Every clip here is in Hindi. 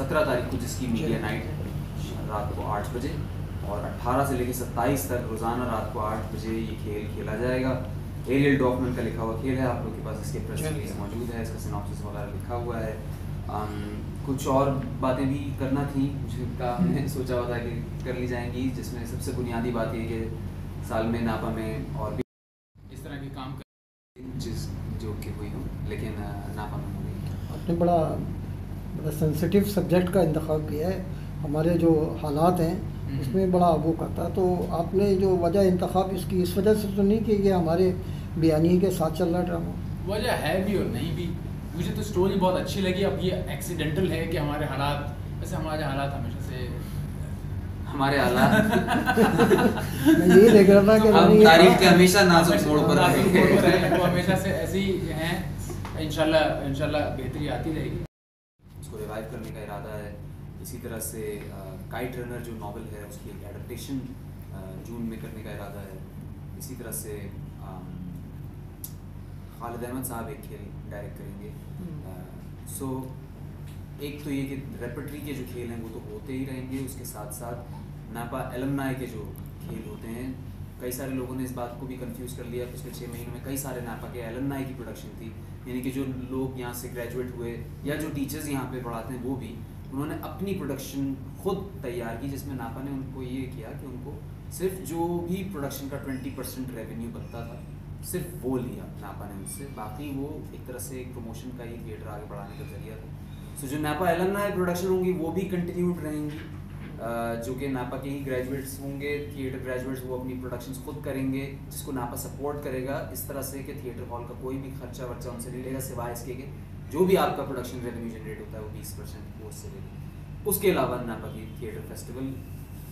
17 तारीख को जिसकी मीडिया नाइट है रात को 8 बजे, और 18 से लेकर 27 तक रोज़ाना रात को 8 बजे ये खेल खेला जाएगा। एरियल डॉफमैन का लिखा हुआ खेल है, आप लोग के पास इसके प्रेस रिलीज मौजूद है, इसका सिनॉप्सिस वगैरह लिखा हुआ है। कुछ और बातें भी करना थी मुझे, मैंने सोचा हुआ था कि कर ली जाएंगी, जिसमें सबसे बुनियादी बात ये कि साल में नापा में और भी इस तरह के काम जिस जो कि हुई हो, लेकिन नापा में हो गई। आपने बड़ा सेंसिटिव सब्जेक्ट का इंतखाब किया है, हमारे जो हालात हैं उसमें बड़ा वो करता है। तो आपने जो वजह इंतखाब इसकी इस वजह से तो नहीं कि ये हमारे बयानी के साथ चल रहा ड्रामा? वजह है भी और नहीं भी। मुझे तो स्टोरी बहुत अच्छी लगी। अब ये एक्सीडेंटल है कि हमारे हालात, वैसे हमारे हालात हमेशा से हमारे हालात मैं यही देख रहा था कि तारीख के हमेशा नाजुक मोड़ पर रहे, वो हमेशा से ऐसे ही हैं। इंशाल्लाह बेहतरी आती रहेगी। उसको रिवाइव करने का इरादा है। इसी तरह से काइट रनर जो नॉवल है उसकी एक एडप्टेशन जून में करने का इरादा है। इसी तरह से खालिद अहमद साहब एक खेल डायरेक्ट करेंगे। सो एक तो ये कि रेपर्टरी के जो खेल हैं वो तो होते ही रहेंगे, उसके साथ साथ नापा एलमनाई के जो खेल होते हैं, कई सारे लोगों ने इस बात को भी कंफ्यूज कर लिया। पिछले 6 महीनों में कई सारे नापा के एलमनाई की प्रोडक्शन थी, यानी कि जो लोग यहाँ से ग्रेजुएट हुए या जो टीचर्स यहाँ पे पढ़ाते हैं वो भी, उन्होंने अपनी प्रोडक्शन खुद तैयार की, जिसमें नापा ने उनको ये किया कि उनको सिर्फ जो भी प्रोडक्शन का 20% रेवेन्यू बनता था सिर्फ वो लिया नापा ने उससे, बाकी वो एक तरह से एक प्रमोशन का ही थिएटर आगे बढ़ाने का जरिया था। सो जो नापा एलमनाई प्रोडक्शन होंगी वो भी कंटिन्यूड रहेंगी, जो कि नापा के ही ग्रेजुएट्स होंगे, थिएटर ग्रेजुएट्स, वो अपनी प्रोडक्शंस खुद करेंगे, जिसको नापा सपोर्ट करेगा इस तरह से कि थिएटर हॉल का कोई भी खर्चा वर्चा उनसे नहीं लेगा, सिवाय इसके कि जो भी आपका प्रोडक्शन रेवेन्यू जनरेट होता है वो 20% कोर्स से लेगा। उसके अलावा नापा की थिएटर फेस्टिवल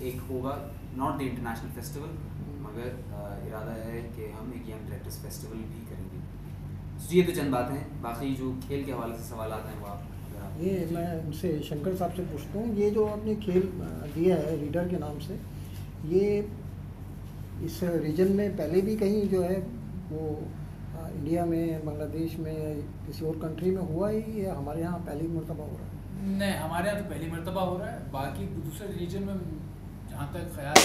एक होगा, नॉट द इंटरनेशनल फेस्टिवल, मगर इरादा है कि हम एक यंग डायरेक्टर्स फेस्टिवल भी करेंगे। तो ये तो चंद बातें हैं, बाकी जो खेल के हवाले से सवाल हैं वो आप ये मैं उनसे शंकर साहब से पूछता हूँ, ये जो आपने खेल दिया है रीडर के नाम से, ये इस रीजन में पहले भी कहीं जो है वो इंडिया में, बांग्लादेश में, किसी और कंट्री में हुआ है, या हमारे यहाँ पहली मरतबा हो रहा है? नहीं, हमारे यहाँ तो पहली मरतबा हो रहा है। बाकी दूसरे रीजन में जहाँ तक ख्याल